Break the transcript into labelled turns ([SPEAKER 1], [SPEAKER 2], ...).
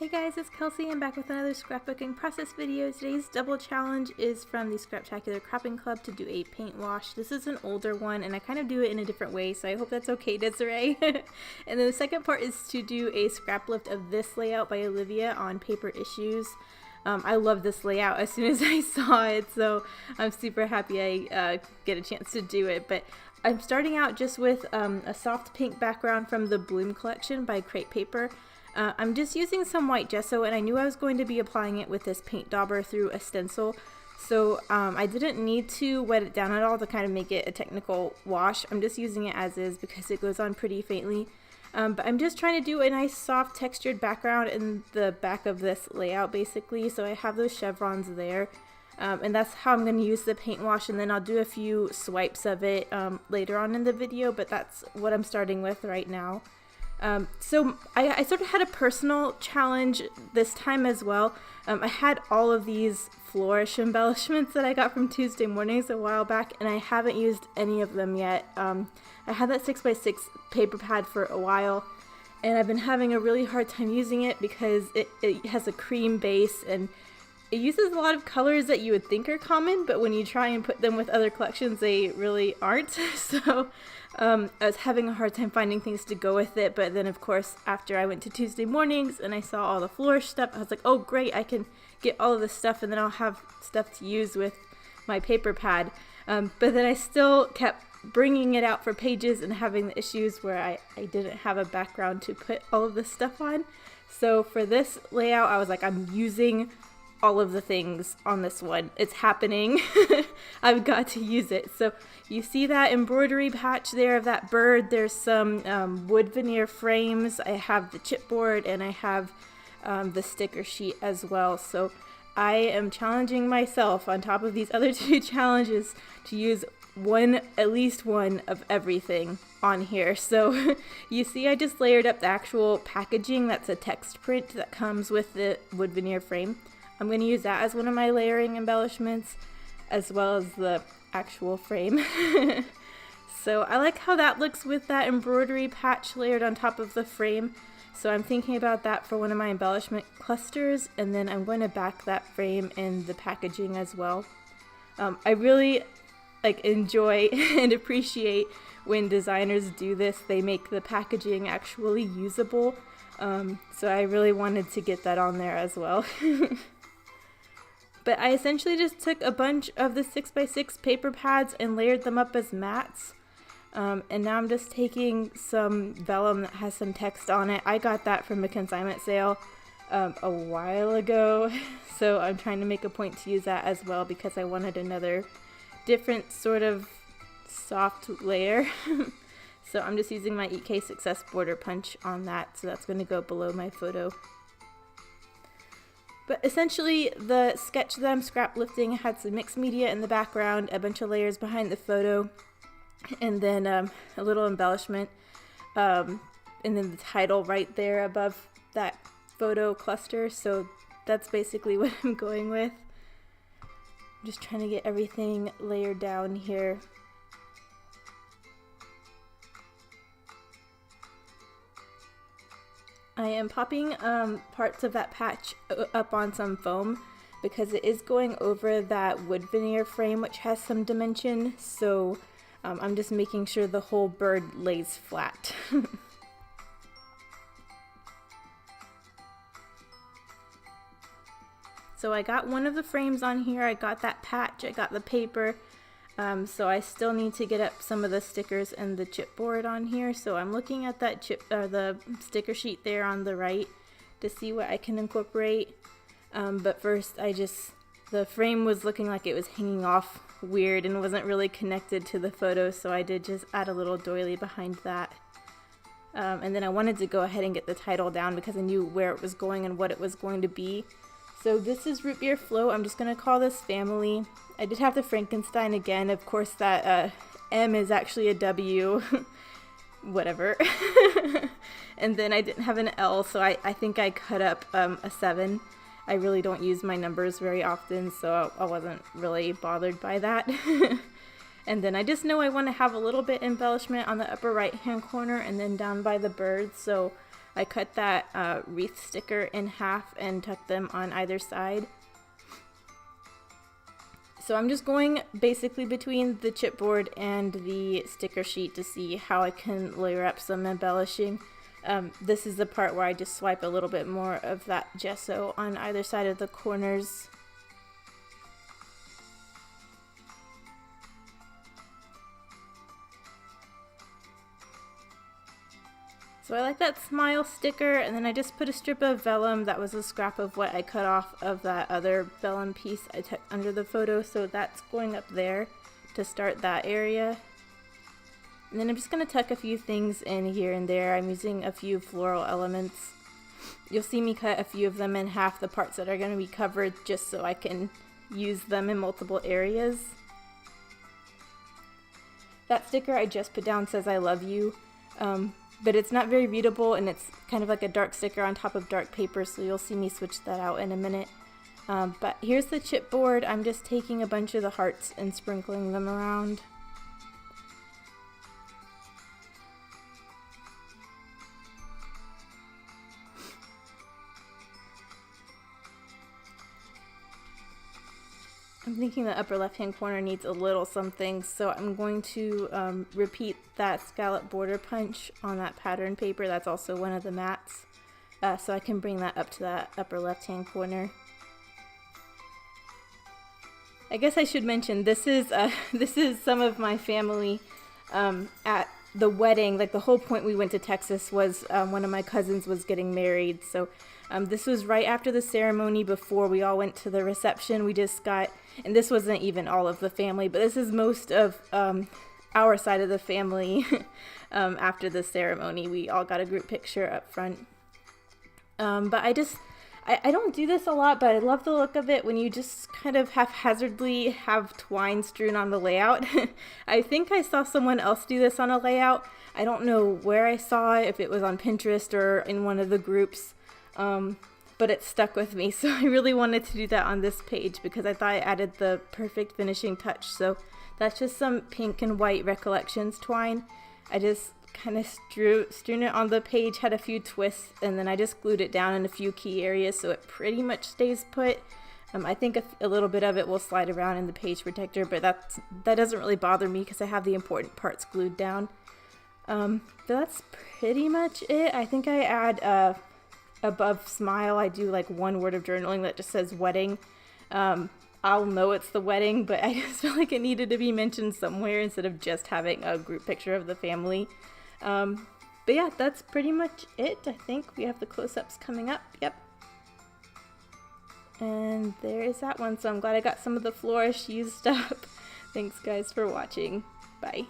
[SPEAKER 1] Hey guys, it's Kelsey. I'm back with another scrapbooking process video. Today's double challenge is from the Scraptacular Cropping Club to do a paint wash. This is an older one and I kind of do it in a different way, so I hope that's okay, Desiree. And then the second part is to do a Scraplift of this layout by Olivia on paper issues. I love this layout as soon as I saw it, so I'm super happy I get a chance to do it. But I'm starting out just with a soft pink background from the Bloom collection by Crate Paper. I'm just using some white gesso, and I knew I was going to be applying it with this paint dauber through a stencil, so I didn't need to wet it down at all to kind of make it a technical wash. I'm just using it as is because it goes on pretty faintly. But I'm just trying to do a nice soft textured background in the back of this layout basically, so I have those chevrons there. And that's how I'm going to use the paint wash, and then I'll do a few swipes of it later on in the video, but that's what I'm starting with right now. So I sort of had a personal challenge this time as well. I had all of these Flourish embellishments that I got from Tuesday Mornings a while back, and I haven't used any of them yet. I had that 6x6 paper pad for a while, and I've been having a really hard time using it because it has a cream base, and it uses a lot of colors that you would think are common, but when you try and put them with other collections, they really aren't. So I was having a hard time finding things to go with it, but then of course after I went to Tuesday Mornings and I saw all the Flourish stuff, I was like, oh great, I can get all of this stuff and then I'll have stuff to use with my paper pad. But then I still kept bringing it out for pages and having the issues where I didn't have a background to put all of this stuff on. So for this layout, I was like, I'm using all of the things on this one. It's happening. I've got to use it. So you see that embroidery patch there of that bird. There's some wood veneer frames. I have the chipboard and I have the sticker sheet as well. So I am challenging myself on top of these other two challenges to use at least one of everything on here. So you see I just layered up the actual packaging. That's a text print that comes with the wood veneer frame. I'm going to use that as one of my layering embellishments, as well as the actual frame. So I like how that looks with that embroidery patch layered on top of the frame. So I'm thinking about that for one of my embellishment clusters, and then I'm going to back that frame in the packaging as well. I really enjoy and appreciate when designers do this. They make the packaging actually usable. So I really wanted to get that on there as well. But I essentially just took a bunch of the 6x6 paper pads and layered them up as mats. And now I'm just taking some vellum that has some text on it. I got that from a consignment sale a while ago. So I'm trying to make a point to use that as well because I wanted another different sort of soft layer. So I'm just using my EK Success border punch on that. So that's going to go below my photo. But essentially, the sketch that I'm scrap lifting had some mixed media in the background, a bunch of layers behind the photo, and then a little embellishment, and then the title right there above that photo cluster. So that's basically what I'm going with. I'm just trying to get everything layered down here. I am popping parts of that patch up on some foam because it is going over that wood veneer frame, which has some dimension, so I'm just making sure the whole bird lays flat. So I got one of the frames on here, I got that patch, I got the paper. So I still need to get up some of the stickers and the chipboard on here. So I'm looking at that the sticker sheet there on the right to see what I can incorporate. But first the frame was looking like it was hanging off weird and wasn't really connected to the photo. So I did just add a little doily behind that. And then I wanted to go ahead and get the title down because I knew where it was going and what it was going to be. So this is Root Beer Float. I'm just going to call this Family. I did have the Frankenstein again. Of course, that M is actually a W. Whatever. And then I didn't have an L, so I think I cut up a 7. I really don't use my numbers very often, so I wasn't really bothered by that. And then I just know I want to have a little bit embellishment on the upper right hand corner and then down by the bird. So I cut that wreath sticker in half and tucked them on either side. So I'm just going basically between the chipboard and the sticker sheet to see how I can layer up some embellishing. This is the part where I just swipe a little bit more of that gesso on either side of the corners. So I like that smile sticker, and then I just put a strip of vellum that was a scrap of what I cut off of that other vellum piece I took under the photo, so that's going up there to start that area. And then I'm just going to tuck a few things in here and there. I'm using a few floral elements. You'll see me cut a few of them in half, the parts that are going to be covered, just so I can use them in multiple areas. That sticker I just put down says I love you. But it's not very readable, and it's kind of like a dark sticker on top of dark paper, so you'll see me switch that out in a minute. But here's the chipboard. I'm just taking a bunch of the hearts and sprinkling them around. I'm thinking the upper left hand corner needs a little something, so I'm going to repeat that scallop border punch on that pattern paper. That's also one of the mats, so I can bring that up to that upper left hand corner. I guess I should mention this is some of my family at the wedding. Like, the whole point we went to Texas was one of my cousins was getting married, so this was right after the ceremony, before we all went to the reception. We just got, and this wasn't even all of the family, but this is most of our side of the family. After the ceremony, we all got a group picture up front. But I don't do this a lot, but I love the look of it when you just kind of haphazardly have twine strewn on the layout. I think I saw someone else do this on a layout. I don't know where I saw it, if it was on Pinterest or in one of the groups. But it stuck with me, so I really wanted to do that on this page because I thought it added the perfect finishing touch. So that's just some pink and white Recollections twine. I just kind of strewn it on the page, had a few twists, and then I just glued it down in a few key areas so it pretty much stays put. I think a little bit of it will slide around in the page protector, but that doesn't really bother me because I have the important parts glued down. But that's pretty much it. I think I add above smile, I do like one word of journaling that just says wedding. I'll know it's the wedding, but I just felt like it needed to be mentioned somewhere instead of just having a group picture of the family. But yeah, that's pretty much it. I think we have the close-ups coming up. Yep. And there is that one. So I'm glad I got some of the Flourish used up. Thanks guys for watching. Bye.